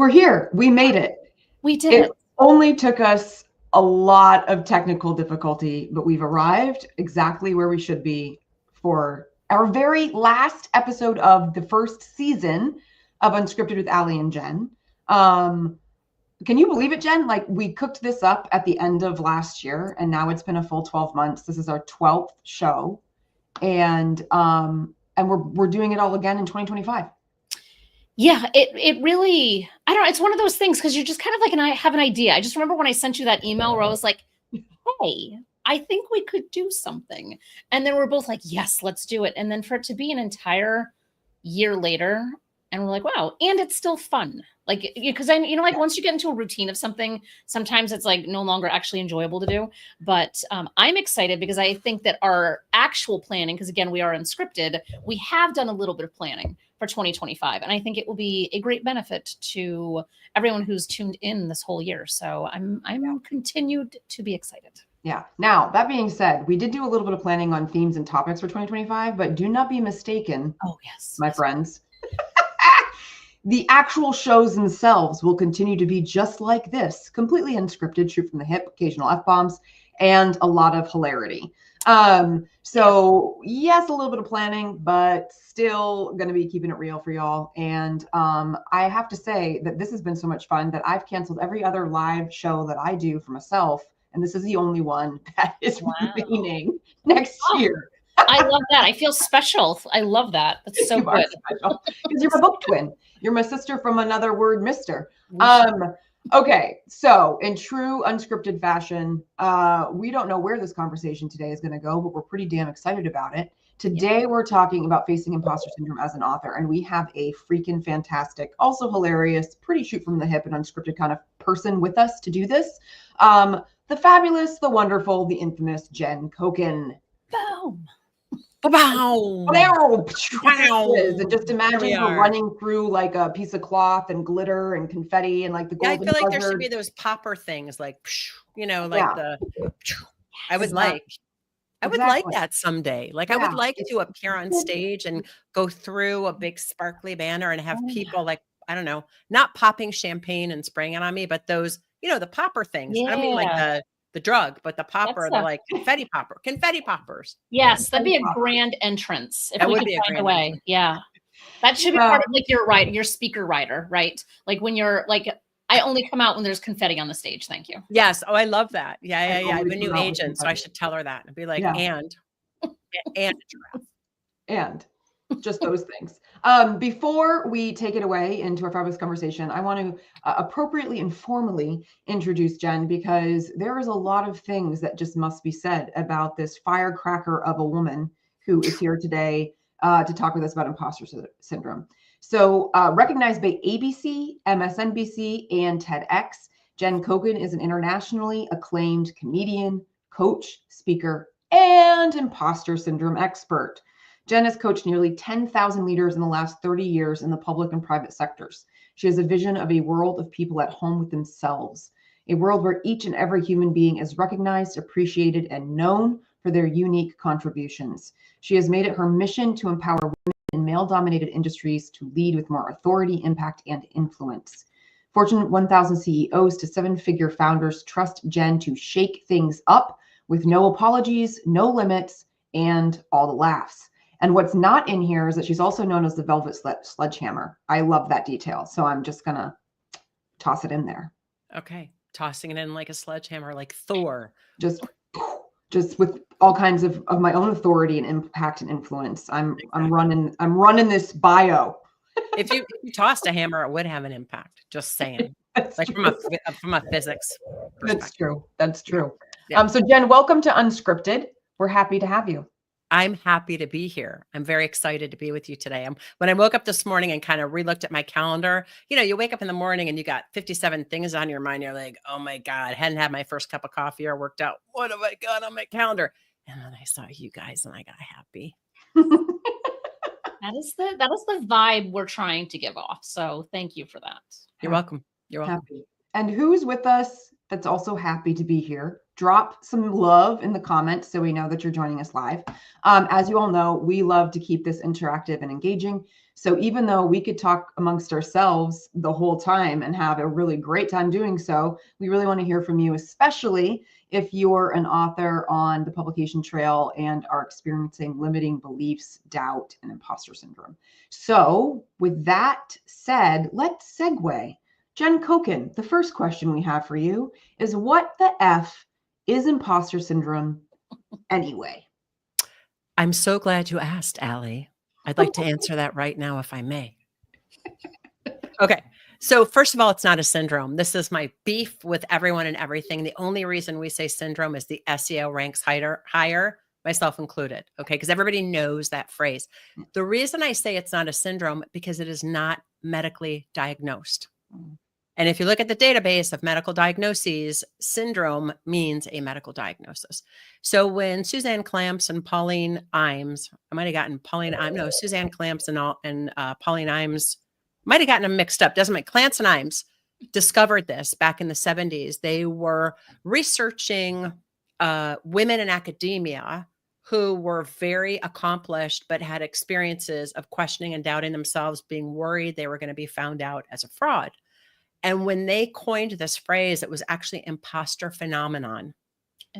We're here. We made it. We did It it. only took us a lot of technical difficulty, but we've arrived exactly where we should be for our very last episode of the first season of Unscripted with Ally and Jen. Can you believe it, Jen? Like, we cooked this up at the end of last year, and now it's been a full 12 months. This is our 12th show, and we're doing it all again in 2025. Yeah, it really, I don't know, it's one of those things because you're just kind of like, and I have an idea. I just remember when I sent you that email where I was like, hey, I think we could do something. And then we're both like, yes, let's do it. And then for it to be an entire year later, and we're like, wow, and it's still fun. Like, because like once you get into a routine of something, sometimes it's like no longer actually enjoyable to do. But I'm excited because I think that our actual planning, because again, we are unscripted, we have done a little bit of planning for 2025. And I think it will be a great benefit to everyone who's tuned in this whole year. So I'm continued to be excited. Yeah. Now, that being said, we did do a little bit of planning on themes and topics for 2025, but do not be mistaken. Oh, yes. My friends. The actual shows themselves will continue to be just like this, completely unscripted, shoot from the hip, occasional F-bombs, and a lot of hilarity. So yes, a little bit of planning, but still going to be keeping it real for y'all. And I have to say that this has been so much fun that I've canceled every other live show that I do for myself. And this is the only one that is remaining next year. I love that. I feel special. I love that. That's so good. Because you're my book twin. You're my sister from another word, Mister. Okay, so in true unscripted fashion, we don't know where this conversation today is going to go, but we're pretty damn excited about it. Today, we're talking about facing imposter syndrome as an author, and we have a freaking fantastic, also hilarious, pretty shoot from the hip and unscripted kind of person with us to do this. The fabulous, the wonderful, the infamous Jen Coken. Boom. And just imagine her running through like a piece of cloth and glitter and confetti and like the golden I feel like buzzard. there should be those popper things, like like I would like that someday. Like I would like to appear on stage and go through a big sparkly banner and have people like, I don't know, not popping champagne and spraying it on me, but those, the popper things. I don't mean like the drug, but the popper, the like confetti poppers. Yes, that'd be a grand entrance. If that we would could be a find grand a way. entrance. Yeah. That should be part of like your speaker writer, right? Like when you're like, I only come out when there's confetti on the stage. Thank you. Yes. Oh, I love that. Yeah. I have a new agent, so I should tell her that and be like, and just those things. Before we take it away into our fabulous conversation, I want to appropriately and formally introduce Jen, because there is a lot of things that just must be said about this firecracker of a woman who is here today to talk with us about imposter syndrome. So recognized by ABC, MSNBC, and TEDx, Jen Coken is an internationally acclaimed comedian, coach, speaker, and imposter syndrome expert. Jen has coached nearly 10,000 leaders in the last 30 years in the public and private sectors. She has a vision of a world of people at home with themselves, a world where each and every human being is recognized, appreciated, and known for their unique contributions. She has made it her mission to empower women in male-dominated industries to lead with more authority, impact, and influence. Fortune 1000 CEOs to seven-figure founders trust Jen to shake things up with no apologies, no limits, and all the laughs. And what's not in here is that she's also known as the Velvet Sledgehammer. I love that detail. So I'm just going to toss it in there. Okay. Tossing it in like a sledgehammer, like Thor. Just with all kinds of my own authority and impact and influence. I'm running this bio. If you tossed a hammer, it would have an impact. Just saying. Like from a physics perspective. That's true. Yeah. So Jen, welcome to Unscripted. We're happy to have you. I'm happy to be here. I'm very excited to be with you today. When I woke up this morning and kind of relooked at my calendar, you wake up in the morning and you got 57 things on your mind. You're like, oh my God, hadn't had my first cup of coffee or worked out. What have I got on my calendar? And then I saw you guys and I got happy. That is the vibe we're trying to give off. So thank you for that. You're welcome. You're welcome. Happy. And who's with us that's also happy to be here? Drop some love in the comments so we know that you're joining us live. As you all know, we love to keep this interactive and engaging. So even though we could talk amongst ourselves the whole time and have a really great time doing so, we really want to hear from you, especially if you're an author on the publication trail and are experiencing limiting beliefs, doubt, and imposter syndrome. So with that said, let's segue. Jen Coken, the first question we have for you is, what the F is imposter syndrome anyway? I'm so glad you asked, Ally. I'd like to answer that right now, if I may. Okay. So first of all, it's not a syndrome. This is my beef with everyone and everything. The only reason we say syndrome is the SEO ranks higher, myself included. Okay. Because everybody knows that phrase. The reason I say it's not a syndrome, because it is not medically diagnosed. And if you look at the database of medical diagnoses, syndrome means a medical diagnosis. So when Suzanne Clamps and Pauline Imes, I might have gotten Pauline Imes, no, Suzanne Clamps and Pauline Imes, might have gotten them mixed up. Doesn't make Clamps and Imes discovered this back in the 70s. They were researching women in academia who were very accomplished, but had experiences of questioning and doubting themselves, being worried they were going to be found out as a fraud. And when they coined this phrase, it was actually imposter phenomenon,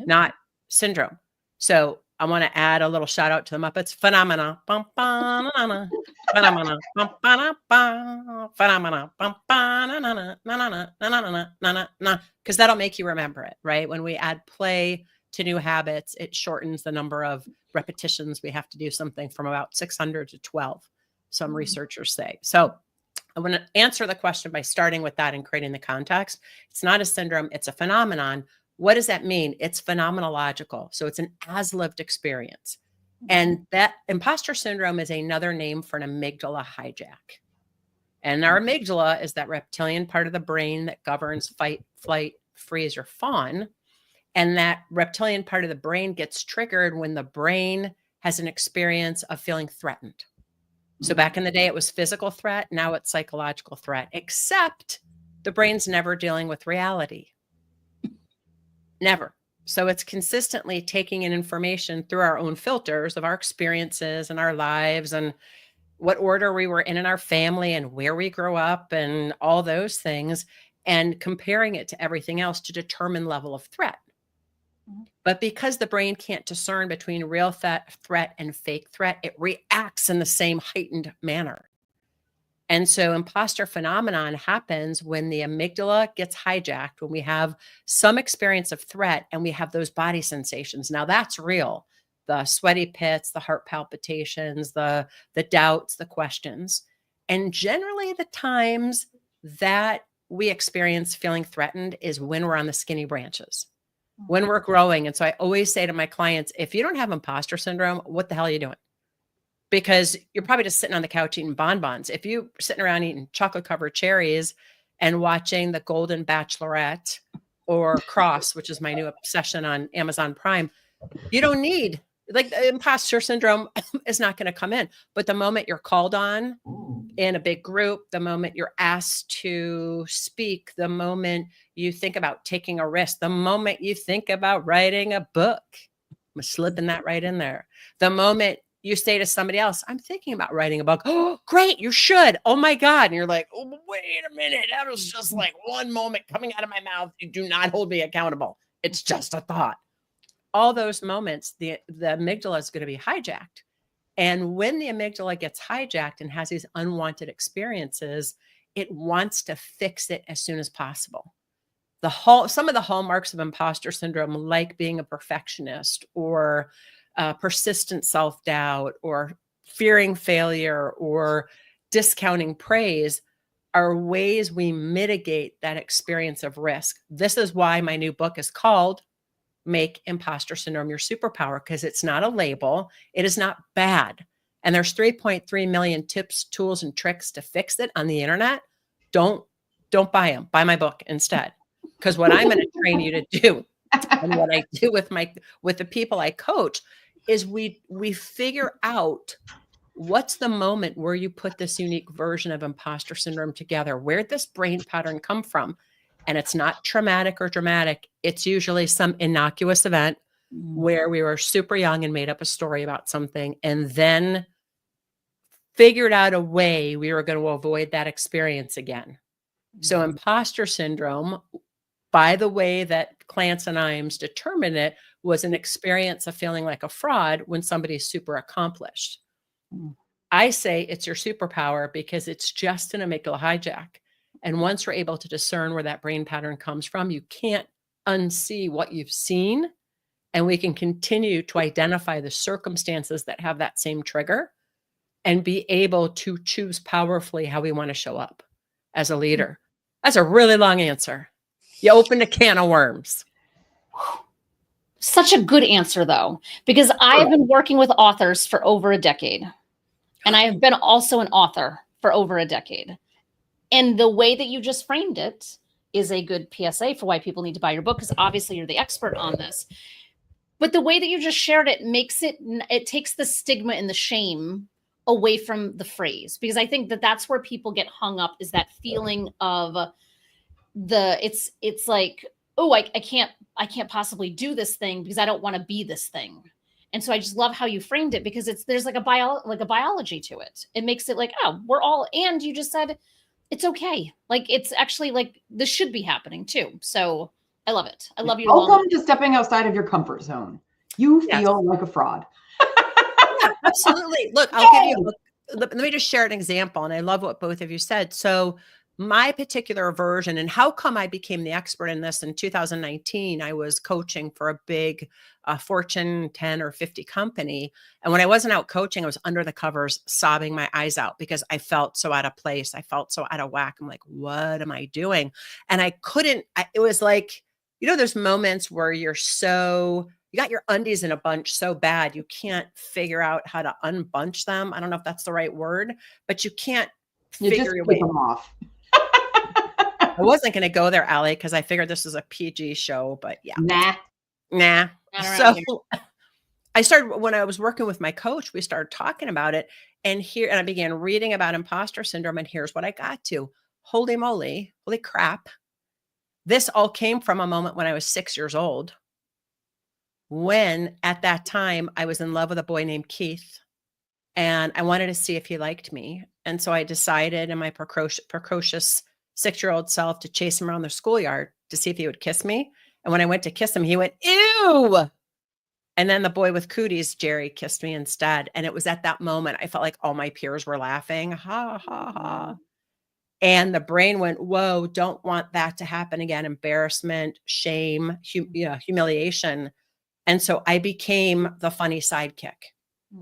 not syndrome. So I want to add a little shout out to the Muppets. Phenomena. Phenomena. Phenomena. Because that'll make you remember it, right? When we add play to new habits, it shortens the number of repetitions we have to do something from about 600 to 12, some researchers say. So I want to answer the question by starting with that and creating the context. It's not a syndrome, it's a phenomenon. What does that mean? It's phenomenological. So it's an as-lived experience. And that imposter syndrome is another name for an amygdala hijack. And our amygdala is that reptilian part of the brain that governs fight, flight, freeze, or fawn. And that reptilian part of the brain gets triggered when the brain has an experience of feeling threatened. So back in the day, it was physical threat. Now it's psychological threat, except the brain's never dealing with reality. Never. So it's consistently taking in information through our own filters of our experiences and our lives and what order we were in our family and where we grew up and all those things, and comparing it to everything else to determine level of threat. But because the brain can't discern between real threat and fake threat, it reacts in the same heightened manner. And so imposter phenomenon happens when the amygdala gets hijacked, when we have some experience of threat and we have those body sensations. Now that's real. The sweaty pits, the heart palpitations, the doubts, the questions. And generally the times that we experience feeling threatened is when we're on the skinny branches, when we're growing. And so I always say to my clients, if you don't have imposter syndrome, what the hell are you doing? Because you're probably just sitting on the couch eating bonbons. If you're sitting around eating chocolate covered cherries and watching The Golden Bachelorette or Cross, which is my new obsession on Amazon Prime, you don't need, like, the imposter syndrome is not going to come in. But the moment you're called on in a big group, the moment you're asked to speak, the moment you think about taking a risk, the moment you think about writing a book, I'm slipping that right in there. The moment you say to somebody else, I'm thinking about writing a book. Oh, great. You should. Oh my God. And you're like, oh, wait a minute. That was just like one moment coming out of my mouth. You do not hold me accountable. It's just a thought. All those moments, the amygdala is going to be hijacked. And when the amygdala gets hijacked and has these unwanted experiences, it wants to fix it as soon as possible. Some of the hallmarks of imposter syndrome, like being a perfectionist or persistent self-doubt or fearing failure or discounting praise, are ways we mitigate that experience of risk. This is why my new book is called Make Imposter Syndrome Your Superpower, because it's not a label. It is not bad. And there's 3.3 million tips, tools, and tricks to fix it on the internet. Don't buy them. Buy my book instead. Because what I'm going to train you to do, and what I do with the people I coach, is we figure out what's the moment where you put this unique version of imposter syndrome together. Where'd this brain pattern come from? And it's not traumatic or dramatic. It's usually some innocuous event where we were super young and made up a story about something and then figured out a way we were going to avoid that experience again. So imposter syndrome, by the way that Clance and Imes determined it, was an experience of feeling like a fraud when somebody's super accomplished. I say it's your superpower because it's just an amygdala hijack. And once we're able to discern where that brain pattern comes from, you can't unsee what you've seen. And we can continue to identify the circumstances that have that same trigger and be able to choose powerfully how we want to show up as a leader. That's a really long answer. You opened a can of worms. Such a good answer, though, because I have been working with authors for over a decade. And I have been also an author for over a decade. And the way that you just framed it is a good PSA for why people need to buy your book, because obviously you're the expert on this. But the way that you just shared it makes it takes the stigma and the shame away from the phrase, because I think that that's where people get hung up, is that feeling of it's like, oh, I can't possibly do this thing because I don't want to be this thing. And so I just love how you framed it, because there's like a biology to it. It makes it like, oh, we're all, and you just said it's okay. Like, it's actually like, this should be happening too. So I love it. I love you. Welcome to stepping outside of your comfort zone. You feel like a fraud. Yeah, absolutely. Look, let me just share an example. And I love what both of you said. So my particular version, and how come I became the expert in this in 2019, I was coaching for a big Fortune 10 or 50 company. And when I wasn't out coaching, I was under the covers sobbing my eyes out because I felt so out of place. I felt so out of whack. I'm like, what am I doing? And I couldn't, it was like, there's moments where you got your undies in a bunch so bad, you can't figure out how to unbunch them. I don't know if that's the right word, but you can't figure your way them off. I wasn't going to go there, Ally, because I figured this is a PG show, but yeah. Nah. So I started, when I was working with my coach, we started talking about it, and I began reading about imposter syndrome, and here's what I got to. Holy moly, holy crap. This all came from a moment when I was 6 years old, when at that time I was in love with a boy named Keith, and I wanted to see if he liked me. And so I decided in my precocious 6-year-old self to chase him around the schoolyard to see if he would kiss me. And when I went to kiss him, he went, ew. And then the boy with cooties, Jerry, kissed me instead. And it was at that moment, I felt like all my peers were laughing. Ha, ha, ha. And the brain went, whoa, don't want that to happen again. Embarrassment, shame, humiliation. And so I became the funny sidekick.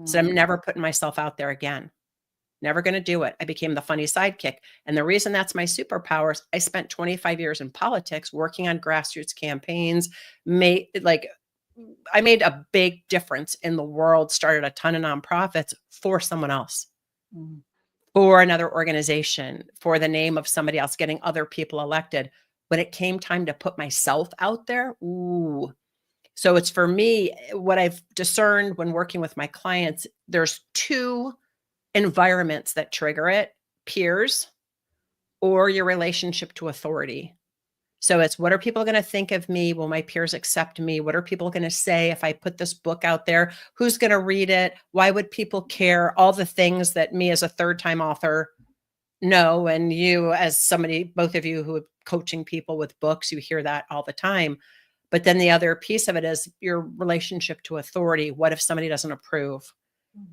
So I'm never putting myself out there again. Never going to do it. I became the funny sidekick. And the reason that's my superpower is I spent 25 years in politics working on grassroots campaigns. I made a big difference in the world, started a ton of nonprofits for someone else, for another organization, for the name of somebody else, getting other people elected. When it came time to put myself out there, ooh. So it's, for me, what I've discerned when working with my clients, there's two environments that trigger it: peers or your relationship to authority. So it's, what are people going to think of me? Will my peers accept me? What are people going to say if I put this book out there? Who's going to read it? Why would people care? All the things that me as a third-time author know, and you as somebody, both of you who are coaching people with books, you hear that all the time. But then the other piece of it is your relationship to authority. What if somebody doesn't approve?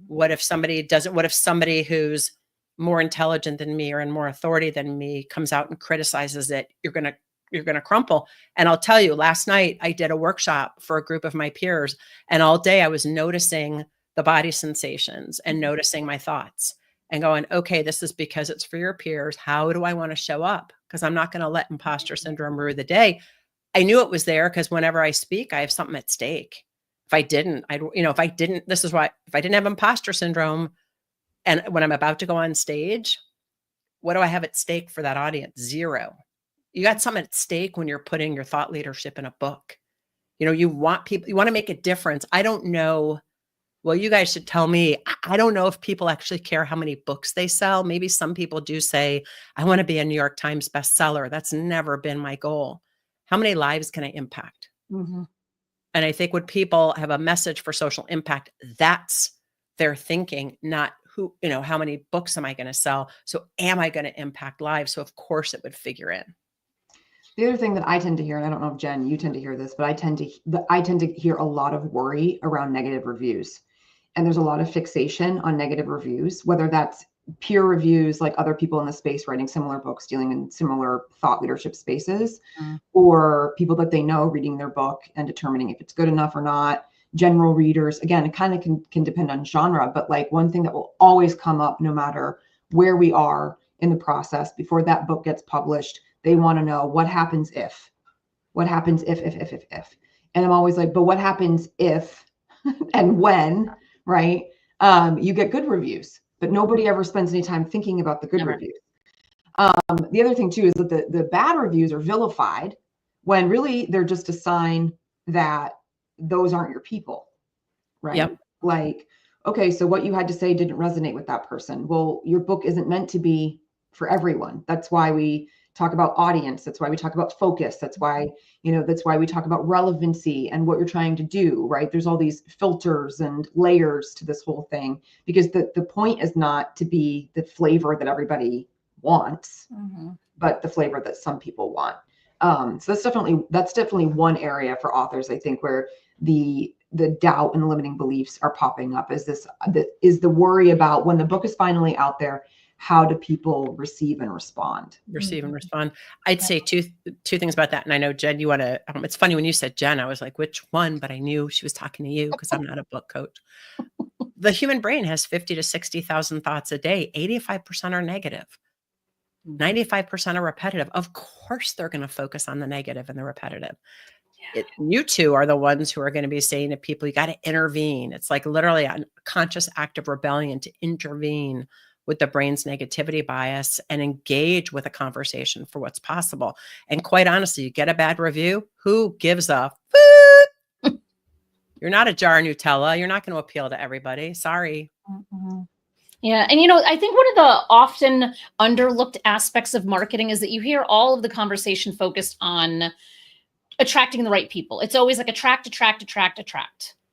What if somebody doesn't? What if somebody who's more intelligent than me or in more authority than me comes out and criticizes it? You're going to crumple. And I'll tell you, last night I did a workshop for a group of my peers, and all day I was noticing the body sensations and noticing my thoughts and going, okay, this is because it's for your peers. How do I want to show up? Because I'm not going to let imposter syndrome rule the day. I knew it was there because whenever I speak, I have something at stake. If I didn't, this is why, if I didn't have imposter syndrome, and when I'm about to go on stage, what do I have at stake for that audience? Zero. You got something at stake when you're putting your thought leadership in a book. You want to make a difference. I don't know. Well, you guys should tell me. I don't know if people actually care how many books they sell. Maybe some people do say, I want to be a New York Times bestseller. That's never been my goal. How many lives can I impact? And I think when people have a message for social impact, that's their thinking, not how many books am I going to sell? So am I going to impact lives? So of course it would figure in. The other thing that I tend to hear, and I don't know if Jen, you tend to hear this, but I tend to hear a lot of worry around negative reviews. And there's a lot of fixation on negative reviews, whether that's peer reviews, like other people in the space writing similar books, dealing in similar thought leadership spaces, or people that they know reading their book and determining if it's good enough or not. General readers, again, it kind of can depend on genre, but like one thing that will always come up no matter where we are in the process before that book gets published, they want to know what happens if. What happens if. And I'm always like, but what happens if and when, right? You get good reviews, but nobody ever spends any time thinking about the good reviews. The other thing too is that the bad reviews are vilified when really they're just a sign that those aren't your people, right? Yep. Like, okay, so what you had to say didn't resonate with that person. Well, your book isn't meant to be for everyone. That's why we talk about audience. That's why we talk about focus. That's why we talk about relevancy and what you're trying to do, right? There's all these filters and layers to this whole thing, because the point is not to be the flavor that everybody wants, but the flavor that some people want. So that's definitely one area for authors, I think, where the doubt and limiting beliefs are popping up, is the worry about when the book is finally out there, how do people receive and respond? I'd say two things about that. And I know, Jen, you want to, it's funny when you said Jen, I was like, which one? But I knew she was talking to you because I'm not a book coach. The human brain has 50 to 60,000 thoughts a day. 85% are negative. 95% are repetitive. Of course, they're going to focus on the negative and the repetitive. You two are the ones who are going to be saying to people, you got to intervene. It's like literally a conscious act of rebellion to intervene with the brain's negativity bias and engage with a conversation for what's possible. And quite honestly, you get a bad review, who gives a foot? You're not a jar of Nutella. You're not going to appeal to everybody. Sorry. Yeah. And, I think one of the often underlooked aspects of marketing is that you hear all of the conversation focused on attracting the right people. It's always like attract.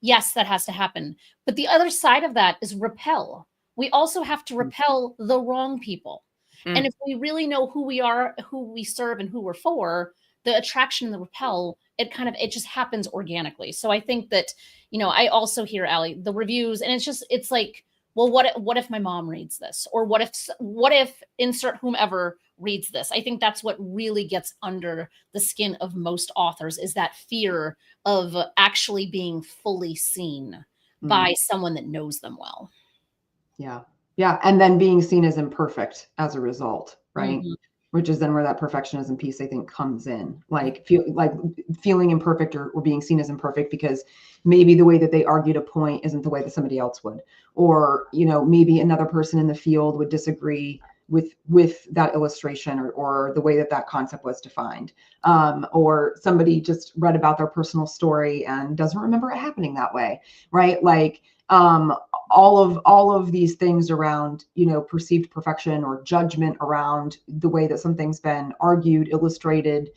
Yes, that has to happen. But the other side of that is repel. We also have to repel the wrong people. And if we really know who we are, who we serve, and who we're for, the attraction and the repel, it just happens organically. So I think that, I also hear, Ally, the reviews, and it's like, well, what if my mom reads this? Or what if insert whomever reads this? I think that's what really gets under the skin of most authors, is that fear of actually being fully seen by someone that knows them well. Yeah. And then being seen as imperfect as a result, right? Which is then where that perfectionism piece, I think, comes in. Like feeling imperfect or being seen as imperfect because maybe the way that they argued a point isn't the way that somebody else would. Or, maybe another person in the field would disagree with that illustration or the way that concept was defined. Or somebody just read about their personal story and doesn't remember it happening that way, right? Like, all of these things around, perceived perfection or judgment around the way that something's been argued, illustrated,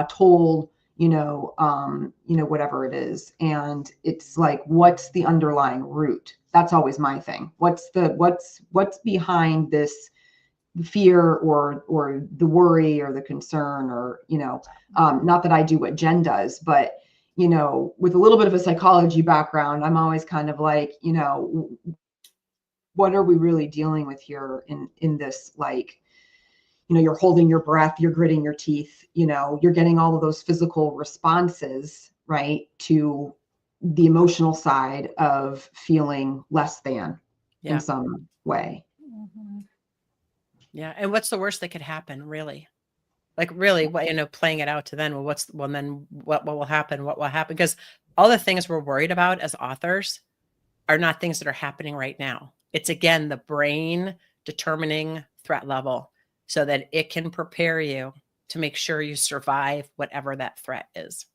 told, whatever it is. And it's like, what's the underlying root? That's always my thing. What's behind this fear or the worry or the concern or, not that I do what Jen does, but with a little bit of a psychology background, I'm always kind of like, what are we really dealing with here in this, like, you're holding your breath, you're gritting your teeth, you're getting all of those physical responses, right, to the emotional side of feeling less than in some way. Yeah. And what's the worst that could happen, really? Like, really, playing it out to then, what will happen? What will happen? Because all the things we're worried about as authors are not things that are happening right now. It's, again, the brain determining threat level so that it can prepare you to make sure you survive whatever that threat is.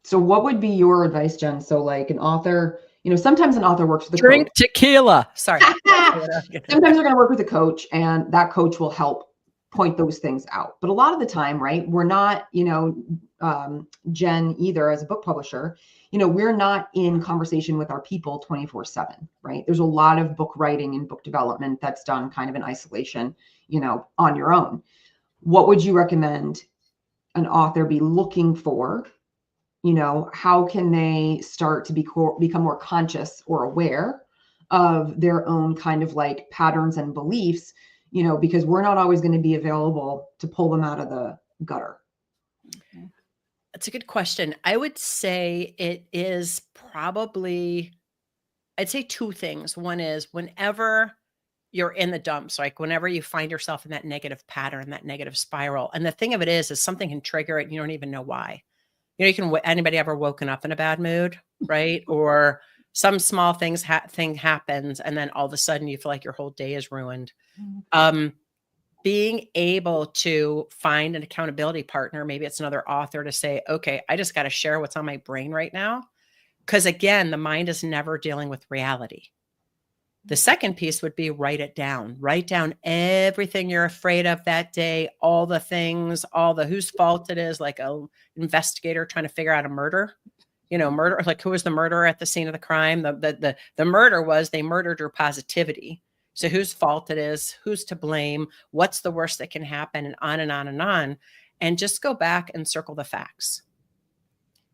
So what would be your advice, Jen? So like an author, sometimes an author works with a Drink coach. tequila. Sorry. Sometimes they're going to work with a coach and that coach will help point those things out. But a lot of the time, right, we're not, Jen either as a book publisher, we're not in conversation with our people 24/7, right? There's a lot of book writing and book development that's done kind of in isolation, on your own. What would you recommend an author be looking for? How can they start to become more conscious or aware of their own kind of like patterns and beliefs, because we're not always going to be available to pull them out of the gutter. That's a good question. I would say it is probably, I'd say two things. One is whenever you're in the dumps, like whenever you find yourself in that negative pattern, that negative spiral. And the thing of it is something can trigger it. And you don't even know why. Anybody ever woken up in a bad mood, right? Or some small thing happens, and then all of a sudden you feel like your whole day is ruined. Being able to find an accountability partner, maybe it's another author, to say, okay, I just got to share what's on my brain right now. Because again, the mind is never dealing with reality. The second piece would be write it down. Write down everything you're afraid of that day, all the things, all the whose fault it is, like an investigator trying to figure out a murder. Murder, like who was the murderer at the scene of the crime? The murder was they murdered your positivity. So whose fault it is, who's to blame, what's the worst that can happen, and on and on and on. And just go back and circle the facts.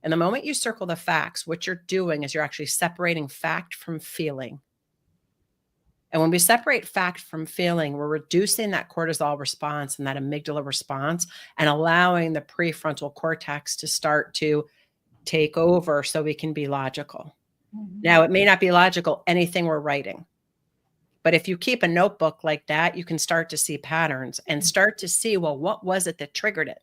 And the moment you circle the facts, what you're doing is you're actually separating fact from feeling. And when we separate fact from feeling, we're reducing that cortisol response and that amygdala response and allowing the prefrontal cortex to start to take over so we can be logical. Now, it may not be logical, anything we're writing. But if you keep a notebook like that, you can start to see patterns and start to see, well, what was it that triggered it?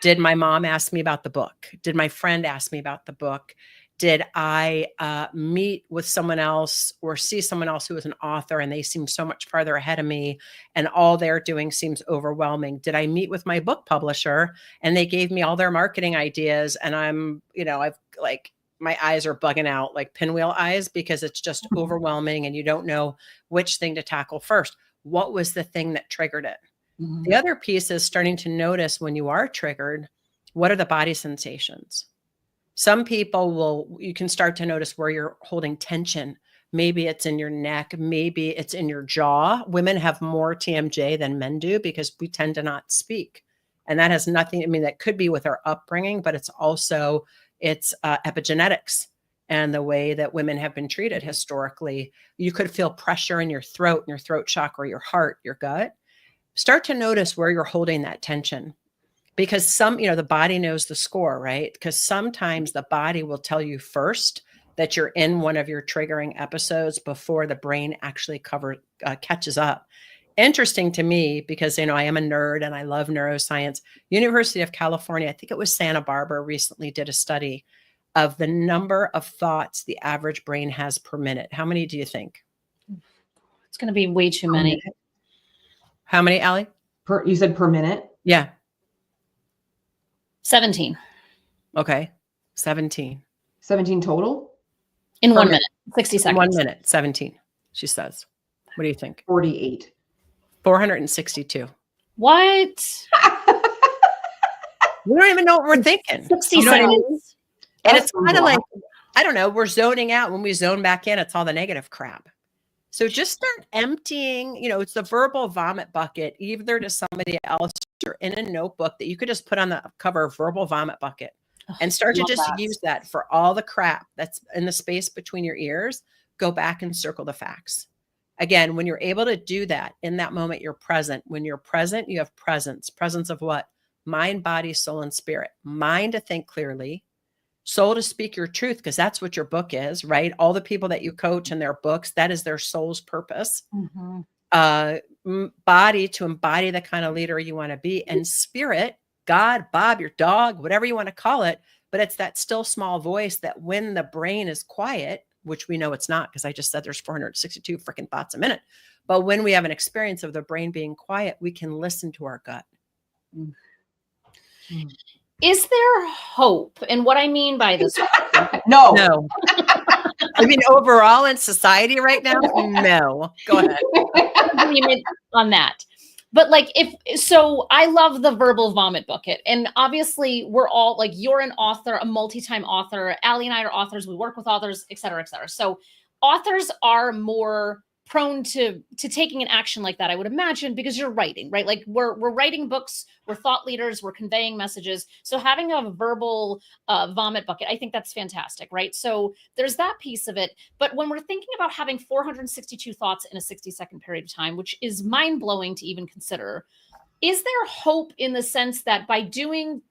Did my mom ask me about the book? Did my friend ask me about the book? Did I meet with someone else or see someone else who was an author and they seem so much farther ahead of me and all they're doing seems overwhelming? Did I meet with my book publisher and they gave me all their marketing ideas and I've like, my eyes are bugging out like pinwheel eyes because it's just overwhelming and you don't know which thing to tackle first. What was the thing that triggered it? The other piece is starting to notice when you are triggered, what are the body sensations? Some people you can start to notice where you're holding tension. Maybe it's in your neck. Maybe it's in your jaw. Women have more TMJ than men do because we tend to not speak. And that has nothing, that could be with our upbringing, but it's also epigenetics and the way that women have been treated historically. You could feel pressure in your throat chakra, your heart, your gut. Start to notice where you're holding that tension because the body knows the score, right? Because sometimes the body will tell you first that you're in one of your triggering episodes before the brain actually catches up. Interesting to me because, I am a nerd and I love neuroscience. University of California, I think it was Santa Barbara, recently did a study of the number of thoughts the average brain has per minute. How many do you think? It's going to be way too many. How many, Ally? You said per minute? Yeah. 17. Okay. 17. 17 total? In 1 minute. 60 seconds. 1 minute. 17, she says. What do you think? 48. 462. What? We don't even know what we're thinking. 60 seconds. And it's kind of like, I don't know, we're zoning out. When we zone back in, it's all the negative crap. So just start emptying, it's the verbal vomit bucket, either to somebody else or in a notebook that you could just put on the cover of verbal vomit bucket and start to just use that for all the crap that's in the space between your ears. Go back and circle the facts. Again, when you're able to do that in that moment, you're present. When you're present, you have presence. Presence of what? Mind, body, soul, and spirit. Mind to think clearly. Soul to speak your truth, because that's what your book is, right? All the people that you coach in their books, that is their soul's purpose. Body to embody the kind of leader you want to be. And spirit, God, Bob, your dog, whatever you want to call it. But it's that still small voice that when the brain is quiet, which we know it's not, because I just said there's 462 freaking thoughts a minute. But when we have an experience of the brain being quiet, we can listen to our gut. Is there hope? And what I mean by this? No. I mean, overall in society right now, no. Go ahead. Agreement on that. But like, so I love the verbal vomit bucket. And obviously we're all like, you're an author, a multi-time author. Ally and I are authors. We work with authors, et cetera, et cetera. So authors are more prone to taking an action like that, I would imagine, because you're writing, right? Like we're writing books, we're thought leaders, we're conveying messages. So having a verbal vomit bucket, I think that's fantastic, right? So there's that piece of it. But when we're thinking about having 462 thoughts in a 60-second period of time, which is mind-blowing to even consider, is there hope in the sense that by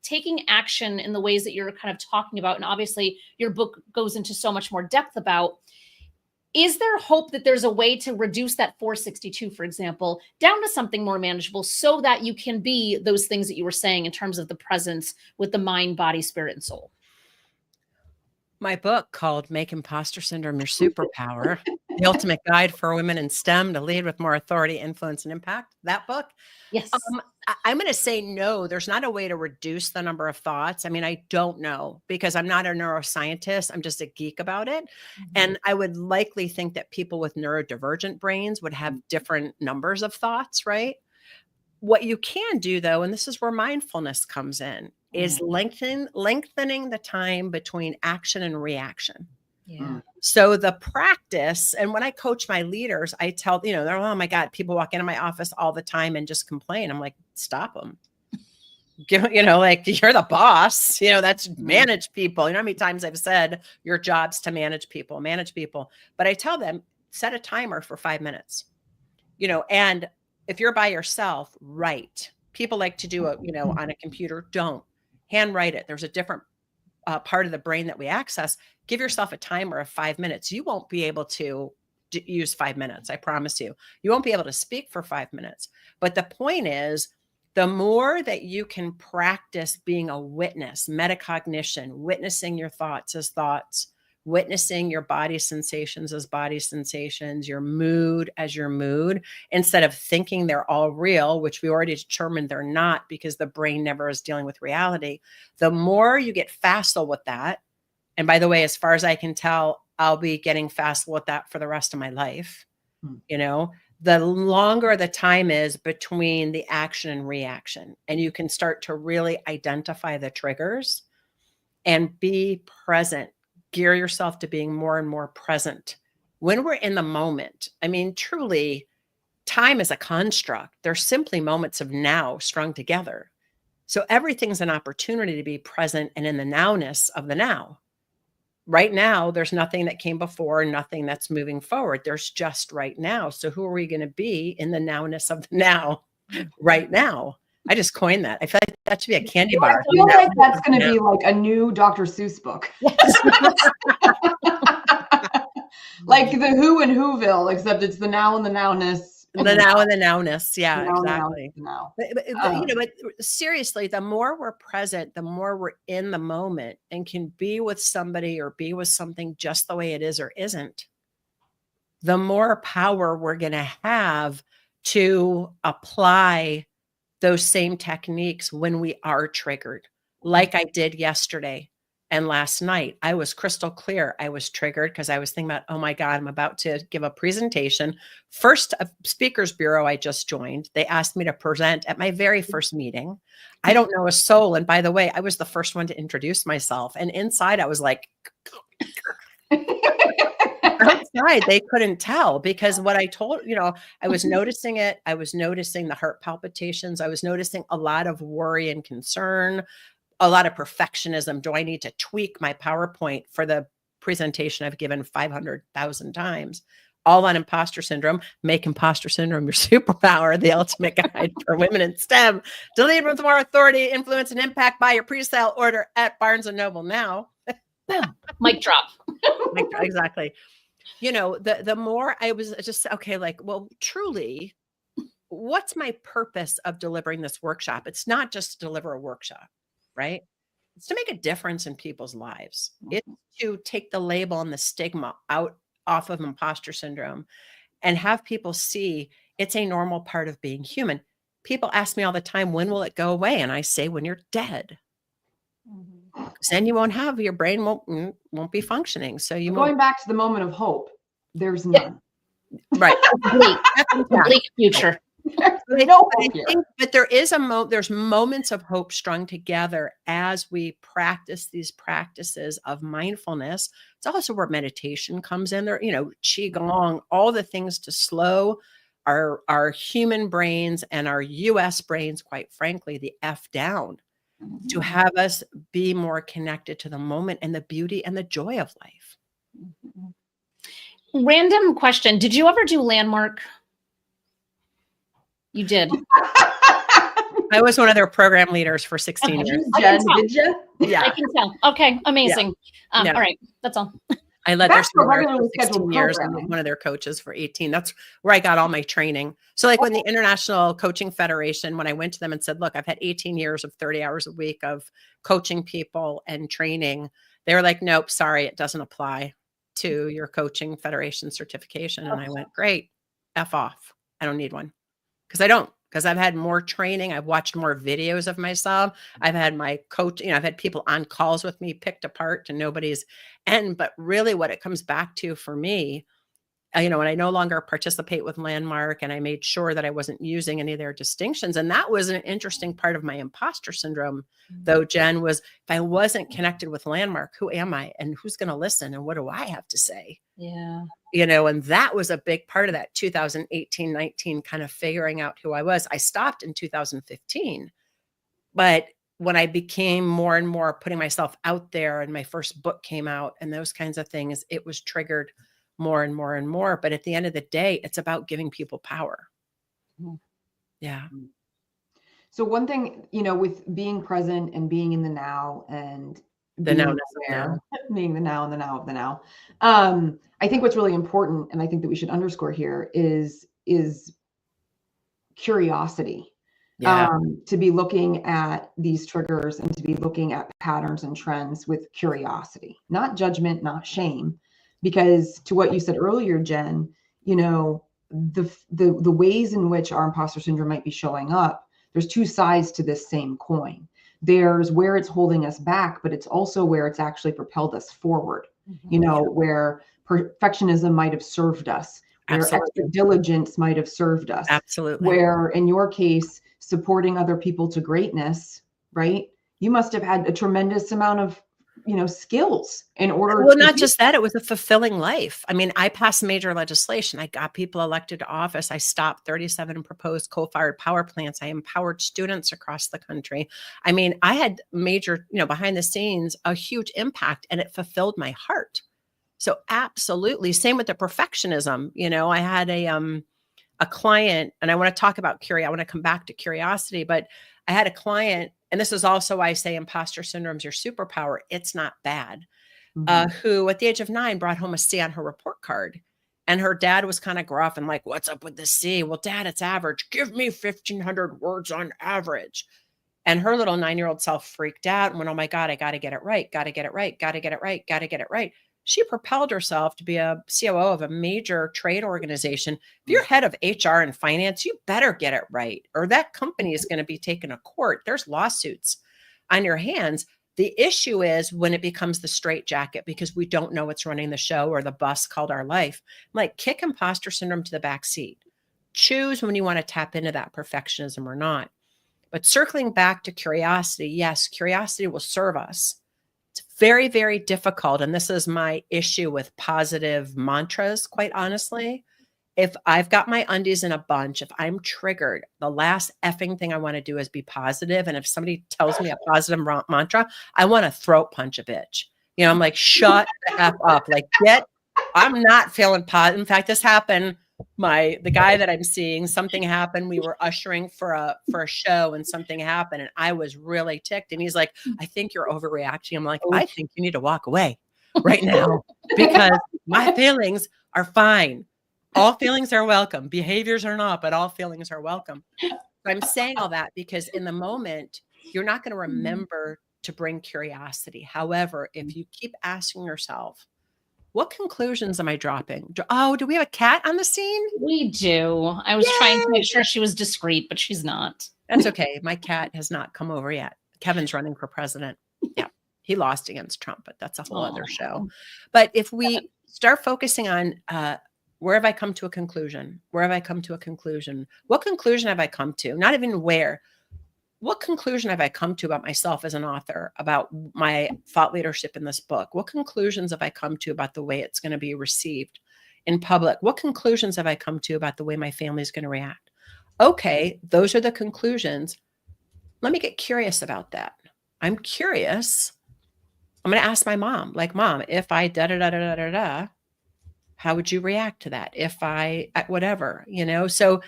taking action in the ways that you're kind of talking about, and obviously your book goes into so much more depth about, is there hope that there's a way to reduce that 462, for example, down to something more manageable so that you can be those things that you were saying in terms of the presence with the mind, body, spirit, and soul? My book called Make Imposter Syndrome Your Superpower, the ultimate guide for women in STEM to lead with more authority, influence, and impact. That book. Yes. I'm going to say no, there's not a way to reduce the number of thoughts. I mean, I don't know because I'm not a neuroscientist. I'm just a geek about it. And I would likely think that people with neurodivergent brains would have different numbers of thoughts, right? What you can do though, and this is where mindfulness comes in, is lengthening the time between action and reaction. Yeah. So the practice, and when I coach my leaders, I tell, they're, oh my God, people walk into my office all the time and just complain. I'm like, stop them. Like you're the boss, that's manage people. You know how many times I've said your job's to manage people, but I tell them, set a timer for 5 minutes, and if you're by yourself, write. People like to do it, on a computer, don't handwrite it. There's a different part of the brain that we access. Give yourself a timer of 5 minutes. You won't be able to use 5 minutes. I promise you, you won't be able to speak for 5 minutes. But the point is, the more that you can practice being a witness, metacognition, witnessing your thoughts as thoughts, witnessing your body sensations as body sensations, your mood as your mood, instead of thinking they're all real, which we already determined they're not because the brain never is dealing with reality. The more you get facile with that, and by the way, as far as I can tell, I'll be getting facile with that for the rest of my life. The longer the time is between the action and reaction, and you can start to really identify the triggers and be present. Gear yourself to being more and more present when we're in the moment. I mean, truly, time is a construct. They're simply moments of now strung together. So everything's an opportunity to be present and in the nowness of the now. Right now, there's nothing that came before, nothing that's moving forward. There's just right now. So who are we going to be in the nowness of the now right now? I just coined that. I feel like that should be a candy bar. I feel like that's going to be like a new Dr. Seuss book. Like the Who and Whoville, except it's the now and the nowness. The now and the nowness. Yeah, exactly. Now. But seriously, the more we're present, the more we're in the moment and can be with somebody or be with something just the way it is or isn't, the more power we're going to have to apply those same techniques when we are triggered, like I did yesterday and last night. I was crystal clear. I was triggered because I was thinking about, oh my God, I'm about to give a presentation. First speakers bureau I just joined. They asked me to present at my very first meeting. I don't know a soul. And by the way, I was the first one to introduce myself. And inside I was like, outside they couldn't tell because what I told, I was noticing it. I was noticing the heart palpitations. I was noticing a lot of worry and concern, a lot of perfectionism. Do I need to tweak my PowerPoint for the presentation I've given 500,000 times? All on imposter syndrome. Make Imposter Syndrome Your Superpower, the ultimate guide for women in STEM to lead with more authority, influence, and impact. Buy your pre-sale order at Barnes & Noble now. Boom. Mic drop. Exactly. The more I was just, okay, like, well, truly, what's my purpose of delivering this workshop? It's not just to deliver a workshop, right? It's to make a difference in people's lives. It's to take the label and the stigma off of imposter syndrome and have people see it's a normal part of being human. People ask me all the time, when will it go away? And I say, when you're dead. Then you won't have, your brain won't be functioning. So going back to the moment of hope, there's none. Right. Complete future. There's no hope here. But there's moments of hope strung together as we practice these practices of mindfulness. It's also where meditation comes in there, qigong, all the things to slow our human brains and our US brains, quite frankly, the F down, to have us be more connected to the moment and the beauty and the joy of life. Random question. Did you ever do Landmark? You did. I was one of their program leaders for 16 years. Jen, did you? Yeah. I can tell. Okay. Amazing. Yeah. All right. That's all. I led their seminars for 16 scheduled years and was one of their coaches for 18. That's where I got all my training. So like when the International Coaching Federation, when I went to them and said, look, I've had 18 years of 30 hours a week of coaching people and training, they were like, nope, sorry, it doesn't apply to your coaching federation certification. And I went, great, F off. I don't need one. Because I've had more training. I've watched more videos of myself. I've had my coach, I've had people on calls with me picked apart to nobody's end. But really what it comes back to for me, and I no longer participate with Landmark, and I made sure that I wasn't using any of their distinctions. And that was an interesting part of my imposter syndrome, though, Jen, was if I wasn't connected with Landmark, who am I and who's going to listen and what do I have to say? Yeah. And that was a big part of that 2018, 19 kind of figuring out who I was. I stopped in 2015, but when I became more and more putting myself out there and my first book came out and those kinds of things, it was triggered more and more and more. But at the end of the day, it's about giving people power. Yeah. So one thing, with being present and being in the now and the now, being the now and the now of the now. I think what's really important, and I think that we should underscore here is curiosity. Yeah. To be looking at these triggers and to be looking at patterns and trends with curiosity, not judgment, not shame. Because to what you said earlier, Jen, the ways in which our imposter syndrome might be showing up, there's two sides to this same coin. There's where it's holding us back, but it's also where it's actually propelled us forward, where perfectionism might have served us, where extra diligence might have served us. Absolutely. Where in your case, supporting other people to greatness, right? You must have had a tremendous amount of skills in order. Well, not just that, it was a fulfilling life. I mean, I passed major legislation. I got people elected to office. I stopped 37 proposed coal-fired power plants. I empowered students across the country. I mean, I had major, behind the scenes, a huge impact, and it fulfilled my heart. So absolutely. Same with the perfectionism. I had a client, and I want to talk about curiosity. I want to come back to curiosity, but I had a client, and this is also why I say imposter syndrome's your superpower. It's not bad. Who at the age of 9 brought home a C on her report card. And her dad was kind of gruff and like, what's up with the C? Well, Dad, it's average. Give me 1,500 words on average. And her little 9-year-old self freaked out and went, oh my God, I got to get it right. Got to get it right. Got to get it right. Got to get it right. She propelled herself to be a COO of a major trade organization. If you're head of HR and finance, you better get it right, or that company is going to be taken to court. There's lawsuits on your hands. The issue is when it becomes the straitjacket because we don't know what's running the show or the bus called our life. Like, kick imposter syndrome to the back seat. Choose when you want to tap into that perfectionism or not. But circling back to curiosity, yes, curiosity will serve us. It's very, very difficult. And this is my issue with positive mantras, quite honestly. If I've got my undies in a bunch, if I'm triggered, the last effing thing I want to do is be positive. And if somebody tells me a positive mantra, I want to throat punch a bitch. I'm like, shut the F up. Like, I'm not feeling positive. In fact, this happened. The guy that I'm seeing, something happened. We were ushering for a show and something happened. And I was really ticked. And he's like, I think you're overreacting. I'm like, I think you need to walk away right now because my feelings are fine. All feelings are welcome. Behaviors are not, but all feelings are welcome. I'm saying all that because in the moment, you're not going to remember to bring curiosity. However, if you keep asking yourself, what conclusions am I dropping? Oh, do we have a cat on the scene? We do. I was trying to make sure she was discreet, but she's not. That's okay. My cat has not come over yet. Kevin's running for president. Yeah. He lost against Trump, but that's a whole other show. But if we start focusing on Where have I come to a conclusion? Where have I come to a conclusion? What conclusion have I come to? Not even where. What conclusion have I come to about myself as an author, about my thought leadership in this book? What conclusions have I come to about the way it's going to be received in public? What conclusions have I come to about the way my family is going to react? Okay, those are the conclusions. Let me get curious about that. I'm curious. I'm going to ask my mom, like, Mom, if I da-da-da-da-da-da, how would you react to that? If I, whatever, so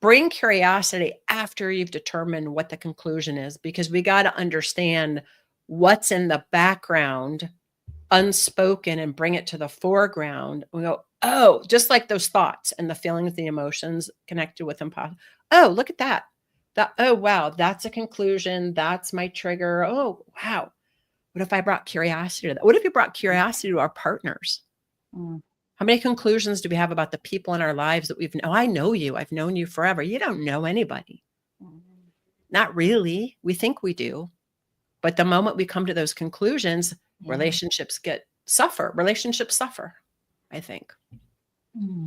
bring curiosity after you've determined what the conclusion is, because we got to understand what's in the background, unspoken, and bring it to the foreground. We go, oh, just like those thoughts and the feelings, the emotions connected with imposter. Oh, look at that. Oh, wow. That's a conclusion. That's my trigger. Oh, wow. What if I brought curiosity to that? What if you brought curiosity to our partners? How many conclusions do we have about the people in our lives that I know you. I've known you forever. You don't know anybody. Not really. We think we do. But the moment we come to those conclusions, relationships suffer, I think.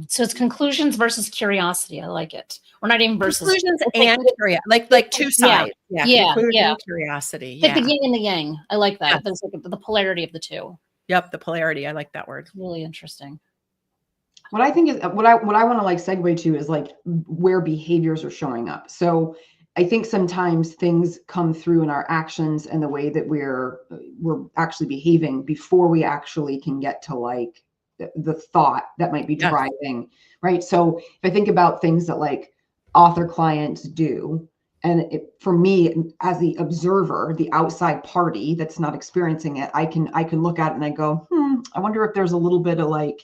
So it's conclusions versus curiosity. I like it. Or not even versus. Conclusions and curiosity, like two sides. Conclusion and curiosity. Like the yin and the yang. I like that. Yes. There's like the polarity of the two. Yep, the polarity. I like that word. Really interesting. What I think is what I want to like segue to is like where behaviors are showing up. So I think sometimes things come through in our actions and the way that we're actually behaving before we actually can get to like the thought that might be driving, right? So if I think about things that like author clients do, and for me as the observer, the outside party that's not experiencing it, I can look at it and I go, I wonder if there's a little bit of like,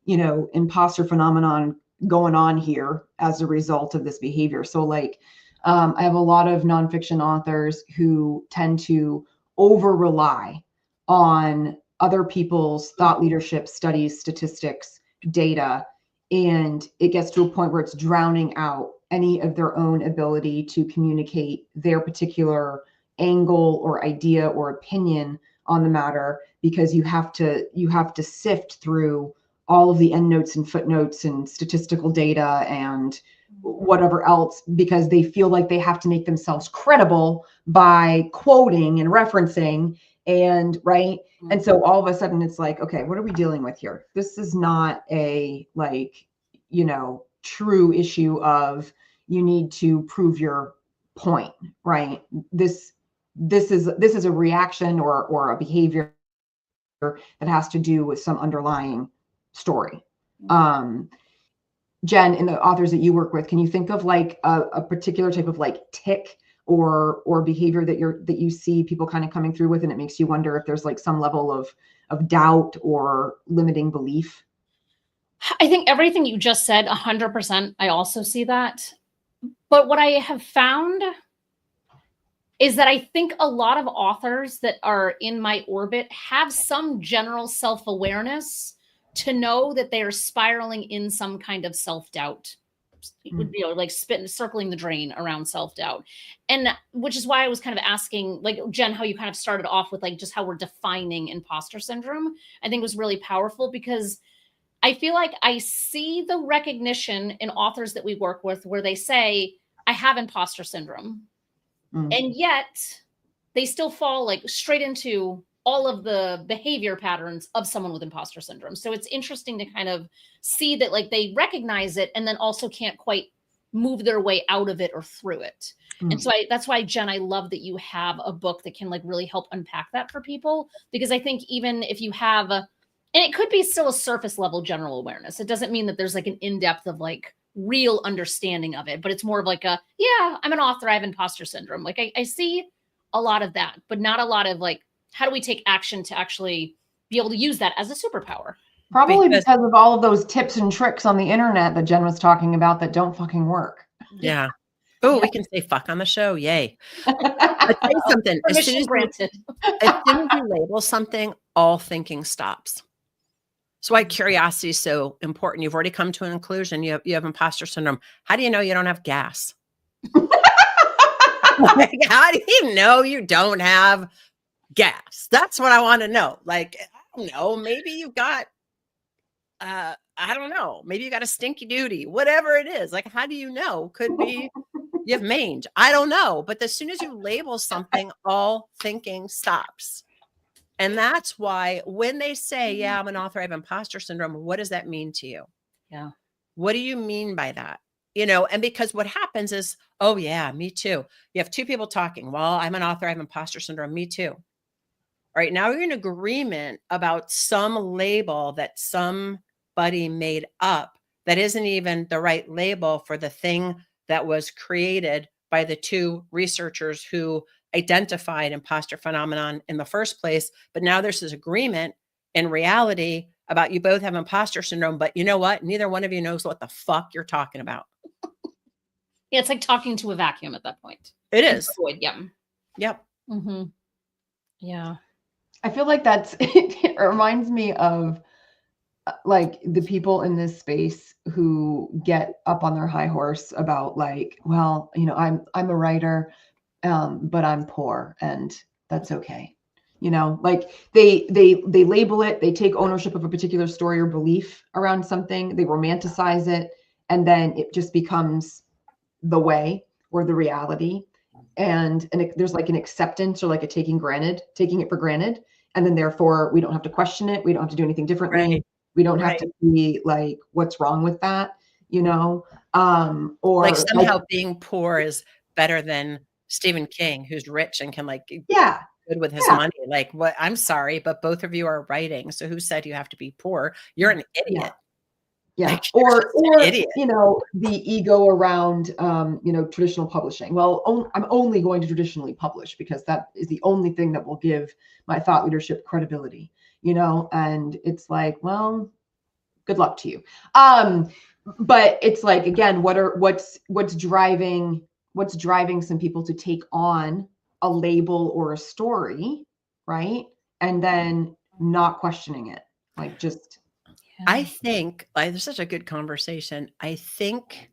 imposter phenomenon going on here as a result of this behavior. So like, I have a lot of nonfiction authors who tend to over rely on other people's thought leadership, studies, statistics, data, and it gets to a point where it's drowning out any of their own ability to communicate their particular angle or idea or opinion on the matter, because you have to sift through all of the endnotes and footnotes and statistical data and whatever else, because they feel like they have to make themselves credible by quoting and referencing and right. And so all of a sudden it's like, okay, what are we dealing with here? This is not a like, true issue of you need to prove your point, right? This is a reaction or a behavior that has to do with some underlying story. Jen, in the authors that you work with, can you think of like a particular type of like tick or behavior that you see people kind of coming through with, and it makes you wonder if there's like some level of doubt or limiting belief? I think everything you just said, 100%, I also see that. But what I have found is that I think a lot of authors that are in my orbit have some general self-awareness to know that they are spiraling in some kind of self-doubt. It would be like circling the drain around self-doubt. And which is why I was kind of asking, like, Jen, how you kind of started off with like just how we're defining imposter syndrome, I think was really powerful, because I feel like I see the recognition in authors that we work with where they say, I have imposter syndrome. And yet they still fall like straight into all of the behavior patterns of someone with imposter syndrome. So it's interesting to kind of see that like they recognize it and then also can't quite move their way out of it or through it. And so that's why, Jen, I love that you have a book that can like really help unpack that for people, because I think even if you have and it could be still a surface level general awareness. It doesn't mean that there's like an in-depth of like real understanding of it, but it's more of like I'm an author, I have imposter syndrome. Like I see a lot of that, but not a lot of like, how do we take action to actually be able to use that as a superpower? Probably because of all of those tips and tricks on the internet that Jen was talking about that don't fucking work. Yeah. Oh, we can say fuck on the show. Yay. I'll tell you something. As soon as you label something, all thinking stops. That's why curiosity is so important. You've already come to an conclusion. You have imposter syndrome. How do you know you don't have gas? Like, how do you know you don't have gas? That's what I want to know. Like, I don't know, maybe you've got I don't know. Maybe you got a stinky duty, whatever it is. Like, how do you know? Could be you have mange. I don't know. But as soon as you label something, all thinking stops. And that's why when they say, yeah, I'm an author, I have imposter syndrome, what does that mean to you? Yeah. What do you mean by that? You know, and because what happens is, oh yeah, me too. You have two people talking. Well, I'm an author, I have imposter syndrome. Me too. All right. Now you're in agreement about some label that somebody made up that isn't even the right label for the thing that was created by the two researchers who identified imposter phenomenon in the first place. But now there's this agreement in reality about you both have imposter syndrome, but you know what? Neither one of you knows what the fuck you're talking about. Yeah, it's like talking to a vacuum at that point. It is. Yeah. Yep. Mm-hmm. Yeah. I feel like it reminds me of like the people in this space who get up on their high horse about like, well, you know, I'm a writer, but I'm poor and that's okay. You know, like they label it, they take ownership of a particular story or belief around something, they romanticize it, and then it just becomes the way or the reality. And there's like an acceptance or like a taking it for granted. And then therefore we don't have to question it. We don't have to do anything differently. Right. We don't have to be like, what's wrong with that? You know, or like somehow being poor is better than Stephen King, who's rich and can like good with his money. Like, what? I'm sorry, but both of you are writing. So who said you have to be poor? You're an idiot. Yeah. Like, or idiot. You know, the ego around you know, traditional publishing. Well, I'm only going to traditionally publish because that is the only thing that will give my thought leadership credibility, you know. And it's like, well, good luck to you. But it's like, again, what's driving some people to take on a label or a story, right? And then not questioning it, like just. I think there's such a good conversation. I think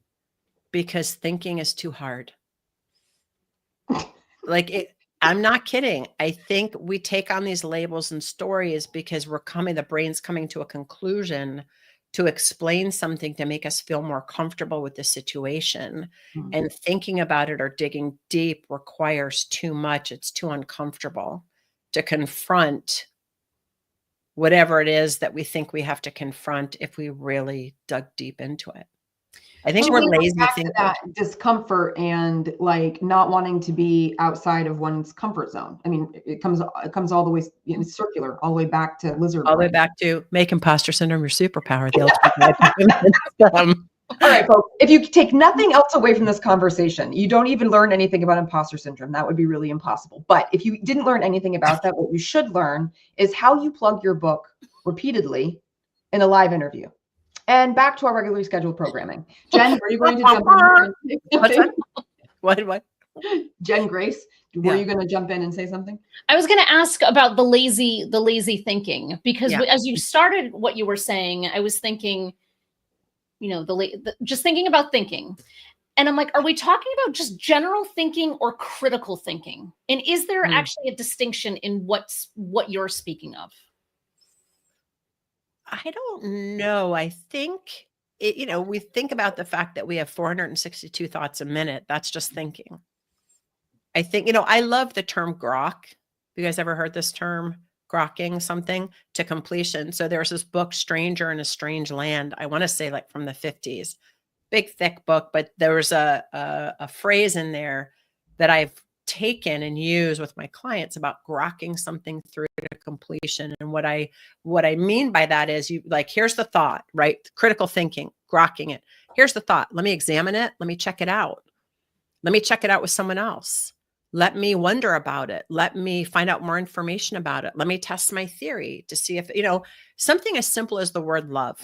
because thinking is too hard. Like I'm not kidding. I think we take on these labels and stories because the brain's coming to a conclusion to explain something to make us feel more comfortable with the situation. Mm-hmm. And thinking about it or digging deep requires too much. It's too uncomfortable to confront whatever it is that we think we have to confront if we really dug deep into it. I think we're lazy thinkers. That discomfort and like not wanting to be outside of one's comfort zone. I mean, it comes all the way, you know, circular, all the way back to lizard brain. All the way back to make imposter syndrome your superpower. The ultimate. All right, folks, if you take nothing else away from this conversation, you don't even learn anything about imposter syndrome. That would be really impossible. But if you didn't learn anything about that, what you should learn is how you plug your book repeatedly in a live interview. And back to our regularly scheduled programming. Jen, are you going to jump in? What? Jen Grace, were you going to jump in and say something? I was going to ask about the lazy thinking, because as you started what you were saying, I was thinking, you know, just thinking about thinking. And I'm like, are we talking about just general thinking or critical thinking? And is there actually a distinction in what you're speaking of? I don't know. I think, you know, we think about the fact that we have 462 thoughts a minute. That's just thinking. I think, you know, I love the term grok. You guys ever heard this term? Grokking something to completion. So there's this book, Stranger in a Strange Land. I want to say like from the 50s, big, thick book, but there was a phrase in there that I've taken and used with my clients about grokking something through to completion. And what I mean by that is, you like, here's the thought, right? Critical thinking, grokking it. Here's the thought. Let me examine it. Let me check it out. Let me check it out with someone else. Let me wonder about it. Let me find out more information about it. Let me test my theory to see if, you know, something as simple as the word love.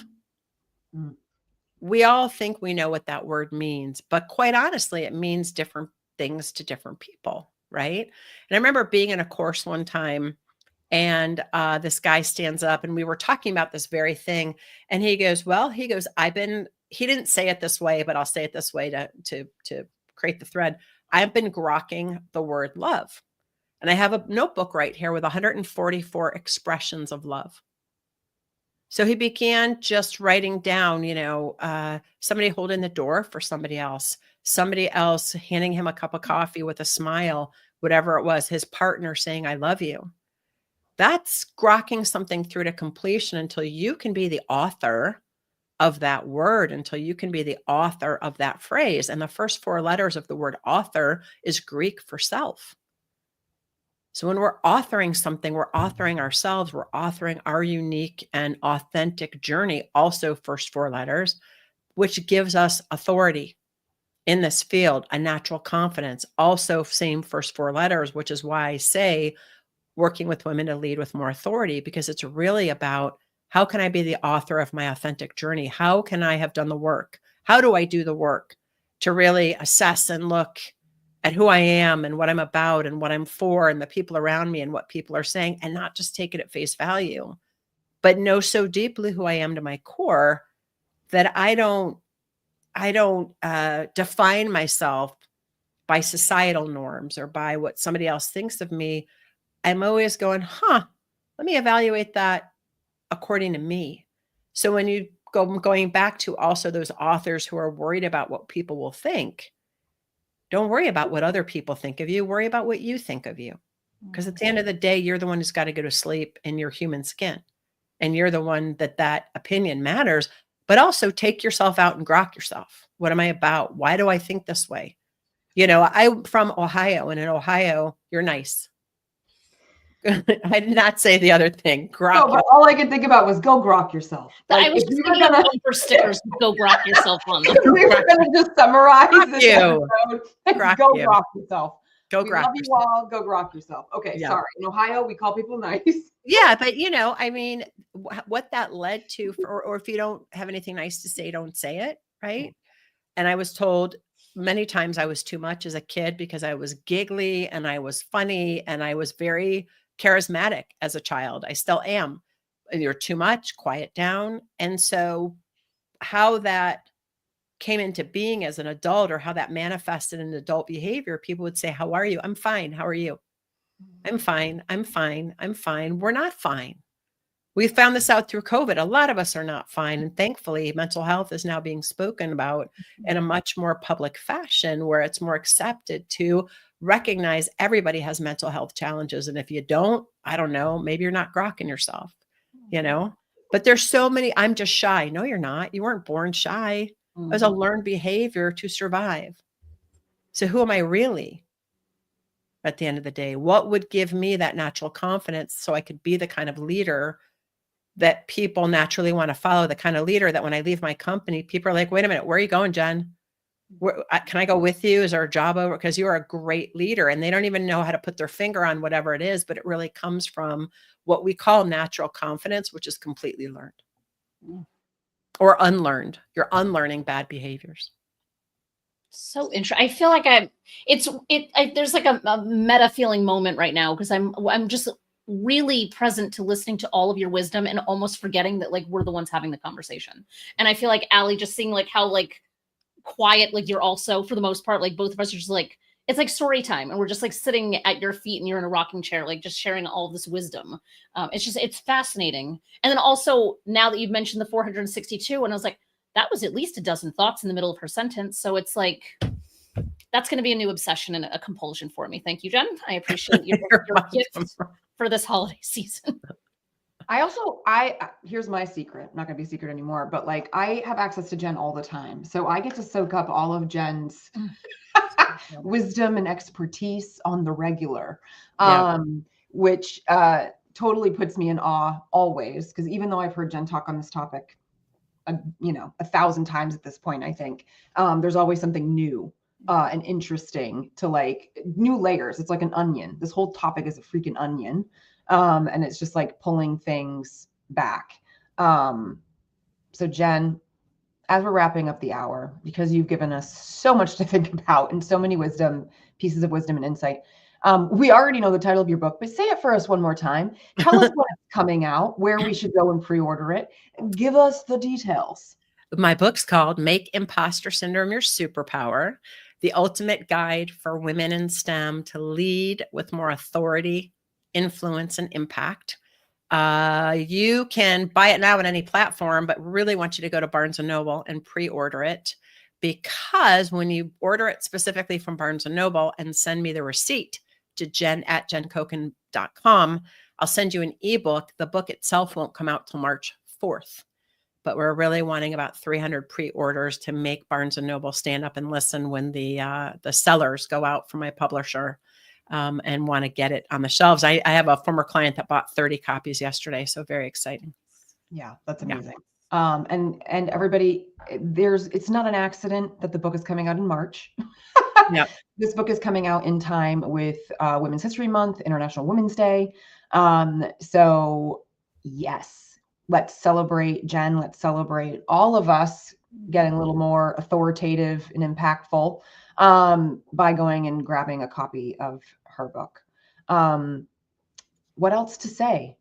We all think we know what that word means, but quite honestly, it means different things to different people, right? And I remember being in a course one time, and this guy stands up, and we were talking about this very thing. And he goes, he didn't say it this way, but I'll say it this way to create the thread. I've been grokking the word love. And I have a notebook right here with 144 expressions of love. So he began just writing down, somebody holding the door for somebody else handing him a cup of coffee with a smile, whatever it was, his partner saying, I love you. That's grokking something through to completion until you can be the author of that word, until you can be the author of that phrase. And the first 4 letters of the word author is Greek for self. So when we're authoring something, we're authoring ourselves, we're authoring our unique and authentic journey, also first 4 letters, which gives us authority in this field, a natural confidence, also same first 4 letters, which is why I say working with women to lead with more authority, because it's really about how can I be the author of my authentic journey? How can I have done the work? How do I do the work to really assess and look at who I am and what I'm about and what I'm for and the people around me and what people are saying, and not just take it at face value, but know so deeply who I am to my core that I don't define myself by societal norms or by what somebody else thinks of me. I'm always going, let me evaluate that according to me. So when you going back to also those authors who are worried about what people will think, don't worry about what other people think of you. Worry about what you think of you. Because at the end of the day, you're the one who's got to go to sleep in your human skin. And you're the one that opinion matters. But also take yourself out and grok yourself. What am I about? Why do I think this way? I'm from Ohio, and in Ohio, you're nice. I did not say the other thing. No, but all I could think about was go grok yourself. Like, I was just thinking of bumper stickers. Go grok yourself on them. We were going to just summarize this episode. Go grok yourself. We love you all. Go grok yourself. Okay, sorry. In Ohio, we call people nice. Yeah, but what that led to, or if you don't have anything nice to say, don't say it, right? And I was told many times I was too much as a kid because I was giggly and I was funny and I was very charismatic as a child. I still am. You're too much, quiet down. And so how that came into being as an adult, or how that manifested in adult behavior, people would say, how are you? I'm fine. How are you? I'm fine. I'm fine. I'm fine. We're not fine. We found this out through COVID. A lot of us are not fine. And thankfully, mental health is now being spoken about in a much more public fashion, where it's more accepted to recognize everybody has mental health challenges. And if you don't, I don't know, maybe you're not grokking yourself, but there's so many, I'm just shy. No, you're not. You weren't born shy. It was a learned behavior to survive. So who am I really at the end of the day? What would give me that natural confidence so I could be the kind of leader that people naturally want to follow, the kind of leader that when I leave my company, people are like, wait a minute, where are you going, Jen? Can I go with you? Is our job over? Because you are a great leader, and they don't even know how to put their finger on whatever it is, but it really comes from what we call natural confidence, which is completely learned or unlearned. You're unlearning bad behaviors. So interesting. I feel like there's like a meta feeling moment right now, because I'm just really present to listening to all of your wisdom and almost forgetting that like we're the ones having the conversation. And I feel like Ally, just seeing like how like quiet, like you're also, for the most part, like both of us are just like, it's like story time, and we're just like sitting at your feet and you're in a rocking chair, like just sharing all of this wisdom. It's fascinating. And then also, now that you've mentioned the 462, and I was like, that was at least a dozen thoughts in the middle of her sentence. So it's like, that's going to be a new obsession and a compulsion for me. Thank you, Jen. I appreciate your gift for this holiday season. Here's my secret. Not going to be a secret anymore, but like I have access to Jen all the time. So I get to soak up all of Jen's wisdom and expertise on the regular, which totally puts me in awe always. Because even though I've heard Jen talk on this topic, 1,000 times at this point, I think there's always something new and interesting to like new layers. It's like an onion. This whole topic is a freaking onion. And it's just like pulling things back. So Jen, as we're wrapping up the hour, because you've given us so much to think about and so many pieces of wisdom and insight, we already know the title of your book, but say it for us one more time. Tell us when it's coming out, where we should go and pre-order it. Give us the details. My book's called Make Imposter Syndrome Your Superpower, the ultimate guide for women in STEM to lead with more authority, influence, and impact. You can buy it now on any platform, but really want you to go to Barnes & Noble and pre-order it, because when you order it specifically from Barnes & Noble and send me the receipt to jen@jencoken.com, I'll send you an ebook. The book itself won't come out till March 4th, but we're really wanting about 300 pre-orders to make Barnes & Noble stand up and listen when the sellers go out from my publisher. And want to get it on the shelves. I have a former client that bought 30 copies yesterday. So very exciting. Yeah, that's amazing. Yeah. And everybody, it's not an accident that the book is coming out in March. Yep. This book is coming out in time with Women's History Month, International Women's Day. So yes, let's celebrate Jen. Let's celebrate all of us getting a little more authoritative and impactful by going and grabbing a copy of her book. What else to say?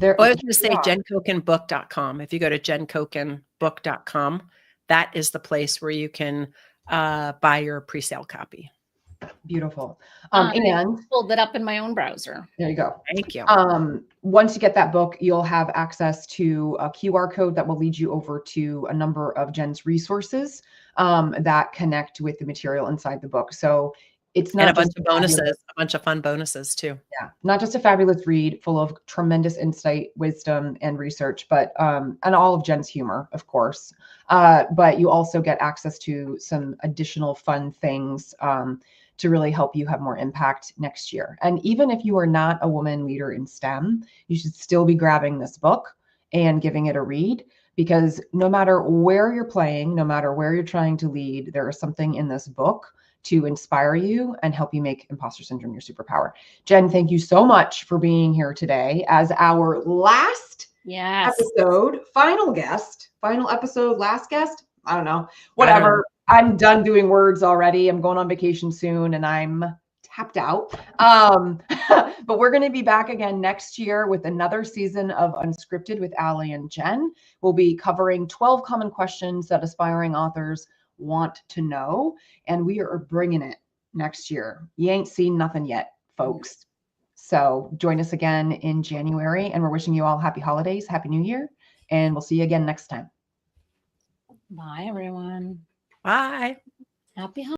I was going to say jencokenbook.com. If you go to jencokenbook.com, that is the place where you can buy your pre-sale copy. Beautiful. And pulled it up in my own browser. There you go. Thank you. Once you get that book, you'll have access to a QR code that will lead you over to a number of Jen's resources that connect with the material inside the book. So it's not a bunch of bonuses, a bunch of fun bonuses too. Yeah, not just a fabulous read full of tremendous insight, wisdom, and research, but and all of Jen's humor, of course. But you also get access to some additional fun things to really help you have more impact next year. And even if you are not a woman leader in STEM, you should still be grabbing this book and giving it a read, because no matter where you're playing, no matter where you're trying to lead, there is something in this book to inspire you and help you make Imposter Syndrome your superpower. Jen, thank you so much for being here today as our last episode, final episode, last guest. I don't know, whatever. I'm done doing words already. I'm going on vacation soon and I'm tapped out. But we're going to be back again next year with another season of Unscripted with Ally and Jen. We'll be covering 12 common questions that aspiring authors want to know, and we are bringing it next year. You ain't seen nothing yet, folks. So join us again in January, and we're wishing you all happy holidays, happy new year, and we'll see you again next time. Bye everyone. Bye. Happy holidays.